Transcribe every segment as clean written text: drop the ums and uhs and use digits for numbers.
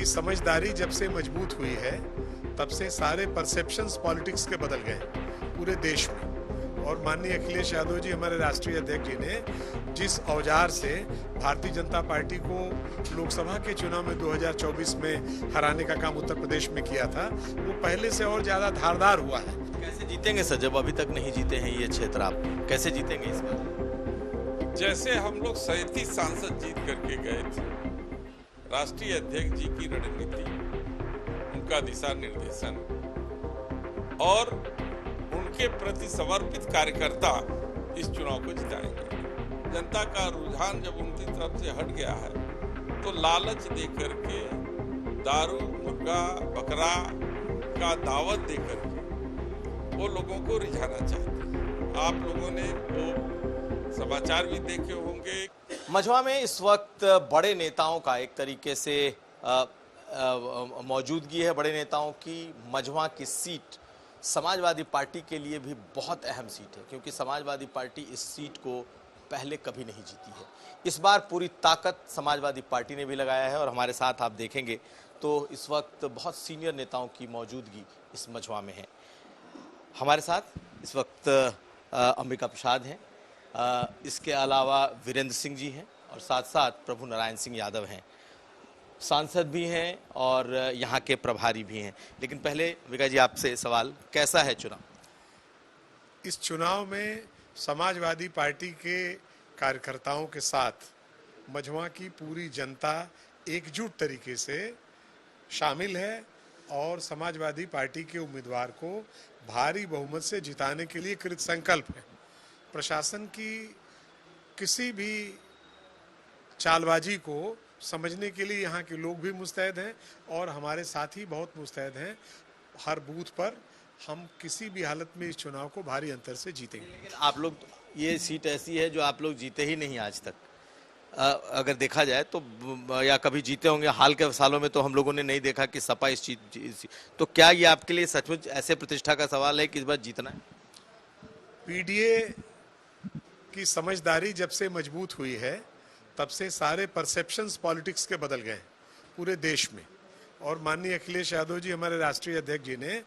की समझदारी जब से मजबूत हुई है तब से सारे परसेप्शंस पॉलिटिक्स के बदल गए पूरे देश में। और माननीय अखिलेश यादव जी हमारे राष्ट्रीय अध्यक्ष जी ने जिस औजार से भारतीय जनता पार्टी को लोकसभा के चुनाव में 2024 में हराने का काम उत्तर प्रदेश में किया था, वो पहले से और ज्यादा धारदार हुआ है। कैसे जीतेंगे सर, जब अभी तक नहीं जीते हैं ये क्षेत्र, आप कैसे जीतेंगे इस बार? जैसे हम लोग 37 सांसद जीत करके गए थे, राष्ट्रीय अध्यक्ष जी की रणनीति, उनका दिशा निर्देशन और उनके प्रति समर्पित कार्यकर्ता इस चुनाव को जिताएंगे। जनता का रुझान जब उनकी तरफ से हट गया है तो लालच दे करके, दारू, मुर्गा, बकरा का दावत दे करके वो लोगों को रिझाना चाहते हैं। आप लोगों ने वो समाचार भी देखे होंगे। मझवा में इस वक्त बड़े नेताओं का एक तरीके से मौजूदगी है। बड़े नेताओं की मझवा की सीट समाजवादी पार्टी के लिए भी बहुत अहम सीट है, क्योंकि समाजवादी पार्टी इस सीट को पहले कभी नहीं जीती है। इस बार पूरी ताकत समाजवादी पार्टी ने भी लगाया है और हमारे साथ आप देखेंगे तो इस वक्त बहुत सीनियर नेताओं की मौजूदगी इस मझवा में है। हमारे साथ इस वक्त अंबिका प्रसाद हैं, इसके अलावा वीरेंद्र सिंह जी हैं और साथ साथ प्रभु नारायण सिंह यादव हैं, सांसद भी हैं और यहाँ के प्रभारी भी हैं। लेकिन पहले अंबिका जी आपसे सवाल, कैसा है चुनाव? इस चुनाव में समाजवादी पार्टी के कार्यकर्ताओं के साथ मझवा की पूरी जनता एकजुट तरीके से शामिल है और समाजवादी पार्टी के उम्मीदवार को भारी बहुमत से जिताने के लिए कृत संकल्प है। प्रशासन की किसी भी चालबाजी को समझने के लिए यहाँ के लोग भी मुस्तैद हैं और हमारे साथी बहुत मुस्तैद हैं। हर बूथ पर हम किसी भी हालत में इस चुनाव को भारी अंतर से जीतेंगे। लेकिन आप लोग, ये सीट ऐसी है जो आप लोग जीते ही नहीं आज तक, अगर देखा जाए तो, या कभी जीते होंगे हाल के सालों में, तो हम लोगों ने नहीं देखा कि सपा इस चीज। तो क्या ये आपके लिए सचमुच ऐसे प्रतिष्ठा का सवाल है कि इस बार जीतना है? पीडीए की समझदारी जब से मजबूत हुई है तब से सारे परसेप्शंस पॉलिटिक्स के बदल गए पूरे देश में। और माननीय अखिलेश यादव जी हमारे राष्ट्रीय अध्यक्ष जी ने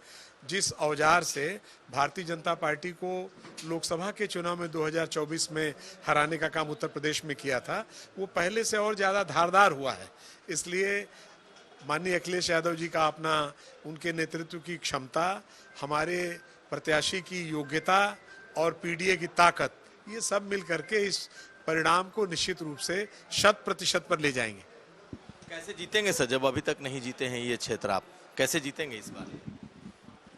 जिस औजार से भारतीय जनता पार्टी को लोकसभा के चुनाव में 2024 में हराने का काम उत्तर प्रदेश में किया था, वो पहले से और ज़्यादा धारदार हुआ है। इसलिए माननीय अखिलेश यादव जी का अपना, उनके नेतृत्व की क्षमता, हमारे प्रत्याशी की योग्यता और पीडीए की ताकत, ये सब मिल करके इस परिणाम को निश्चित रूप से 100% पर ले जाएंगे। कैसे जीतेंगे सर, जब अभी तक नहीं जीते हैं ये क्षेत्र, आप कैसे जीतेंगे इस बार?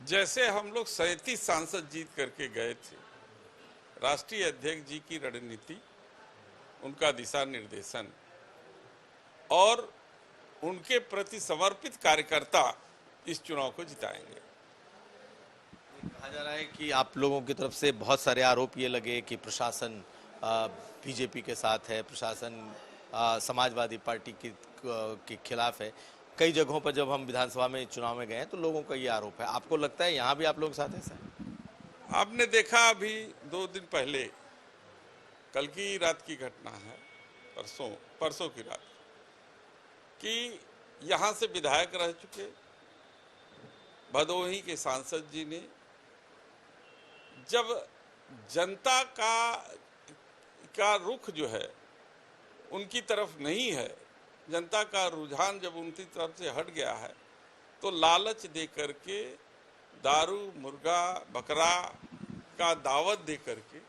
जैसे हम लोग 37 सांसद जीत करके गए थे, राष्ट्रीय अध्यक्ष जी की रणनीति, उनका दिशा निर्देशन और उनके प्रति समर्पित कार्यकर्ता इस चुनाव को जिताएंगे। कहा जा रहा है कि आप लोगों की तरफ से बहुत सारे आरोप ये लगे कि प्रशासन बीजेपी के साथ है, प्रशासन समाजवादी पार्टी के खिलाफ है। कई जगहों पर जब हम विधानसभा में चुनाव में गए तो लोगों का ये आरोप है। आपको लगता है यहाँ भी आप लोगों के साथ ऐसा है? आपने देखा अभी 2 दिन पहले, कल की रात की घटना है, परसों की रात, कि यहाँ से विधायक रह चुके भदोही के सांसद जी ने, जब जनता का रुख जो है उनकी तरफ नहीं है, जनता का रुझान जब उनकी तरफ से हट गया है तो लालच दे करके, दारू, मुर्गा, बकरा का दावत दे करके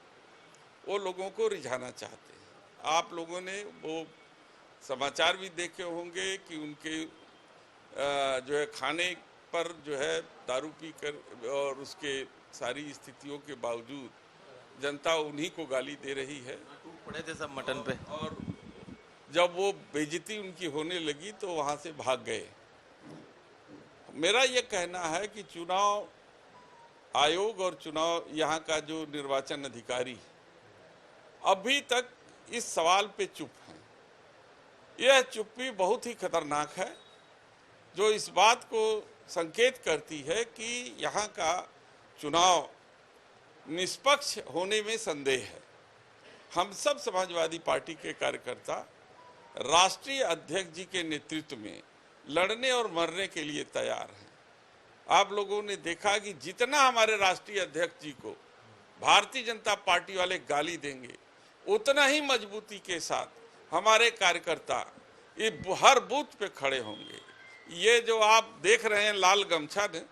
वो लोगों को रिझाना चाहते हैं। आप लोगों ने वो समाचार भी देखे होंगे कि उनके जो है खाने पर जो है दारू पी कर और उसके सारी स्थितियों के बावजूद जनता उन्हीं को गाली दे रही है। पड़े थे सब मटन पे, और जब वो बेइज्जती उनकी होने लगी तो वहां से भाग गए। मेरा ये कहना है कि चुनाव आयोग और चुनाव यहाँ का जो निर्वाचन अधिकारी अभी तक इस सवाल पे चुप हैं। यह चुप्पी बहुत ही खतरनाक है, जो इस बात को संकेत करती है कि यहाँ का चुनाव निष्पक्ष होने में संदेह है। हम सब समाजवादी पार्टी के कार्यकर्ता राष्ट्रीय अध्यक्ष जी के नेतृत्व में लड़ने और मरने के लिए तैयार हैं। आप लोगों ने देखा कि जितना हमारे राष्ट्रीय अध्यक्ष जी को भारतीय जनता पार्टी वाले गाली देंगे, उतना ही मजबूती के साथ हमारे कार्यकर्ता ये हर बूथ पे खड़े होंगे। ये जो आप देख रहे हैं लाल गमछा ने,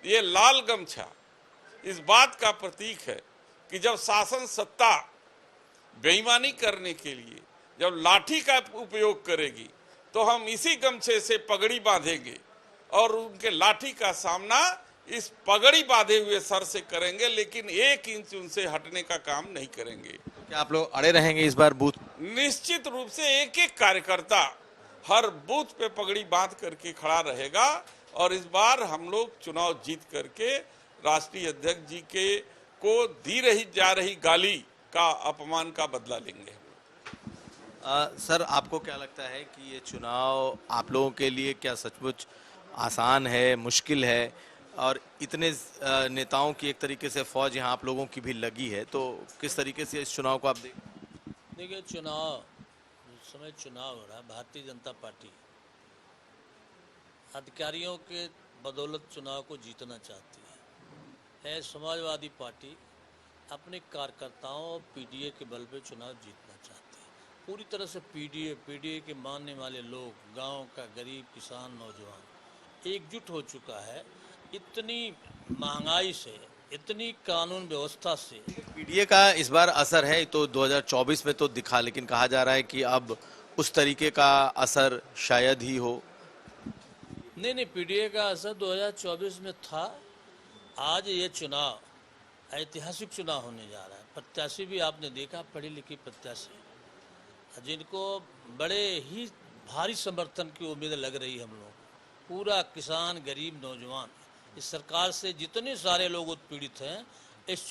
ये लाल गमछा इस बात का प्रतीक है कि जब शासन सत्ता बेईमानी करने के लिए जब लाठी का उपयोग करेगी तो हम इसी गमछे से पगड़ी बांधेंगे और उनके लाठी का सामना इस पगड़ी बांधे हुए सर से करेंगे, लेकिन 1 इंच उनसे हटने का काम नहीं करेंगे। क्या आप लोग अड़े रहेंगे इस बार बूथ? निश्चित रूप से एक एक कार्यकर्ता हर बूथ पे पगड़ी बांध करके खड़ा रहेगा और इस बार हम लोग चुनाव जीत करके राष्ट्रीय अध्यक्ष जी के को दी जा रही गाली का अपमान का बदला लेंगे। सर, आपको क्या लगता है कि ये चुनाव आप लोगों के लिए क्या सचमुच आसान है, मुश्किल है? और इतने नेताओं की एक तरीके से फौज यहाँ आप लोगों की भी लगी है, तो किस तरीके से इस चुनाव को आप देखिए, इस समय चुनाव हो रहा है, भारतीय जनता पार्टी अधिकारियों के बदौलत चुनाव को जीतना चाहती है। समाजवादी पार्टी अपने कार्यकर्ताओं और पीडीए के बल पे चुनाव जीतना चाहती है। पूरी तरह से पीडीए के मानने वाले लोग, गांव का गरीब किसान नौजवान एकजुट हो चुका है। इतनी महंगाई से, इतनी कानून व्यवस्था से पीडीए का इस बार असर है तो 2024 में तो दिखा, लेकिन कहा जा रहा है कि अब उस तरीके का असर शायद ही हो। नहीं, पीडीए का असर 2024 में था। आज ये चुनाव ऐतिहासिक चुनाव होने जा रहा है। प्रत्याशी भी आपने देखा, पढ़ी लिखी प्रत्याशी, जिनको बड़े ही भारी समर्थन की उम्मीद लग रही है हम लोग। पूरा किसान, गरीब, नौजवान, इस सरकार से जितने सारे लोग उत्पीड़ित हैं, इस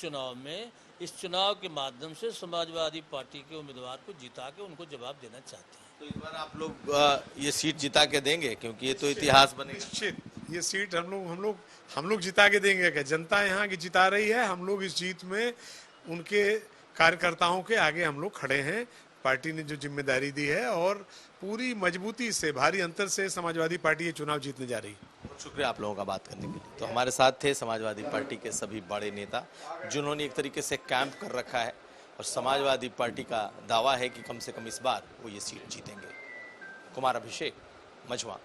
चुनाव के माध्यम से समाजवादी पार्टी के उम्मीदवार को जिता के उनको जवाब देना चाहते हैं। तो इस बार आप लोग ये सीट जिता के देंगे, क्योंकि ये तो इतिहास बनेगा। निश्चित ये सीट हम लोग जिता के देंगे। क्या जनता यहाँ की जिता रही है, हम लोग इस जीत में उनके कार्यकर्ताओं के आगे हम लोग खड़े हैं। पार्टी ने जो जिम्मेदारी दी है और पूरी मजबूती से, भारी अंतर से समाजवादी पार्टी ये चुनाव जीतने जा रही है। बहुत शुक्रिया आप लोगों का बात करने के लिए। तो हमारे साथ थे समाजवादी पार्टी के सभी बड़े नेता, जिन्होंने एक तरीके से कैंप कर रखा है और समाजवादी पार्टी का दावा है कि कम से कम इस बार वो ये सीट जीतेंगे। कुमार अभिषेक, मझवा।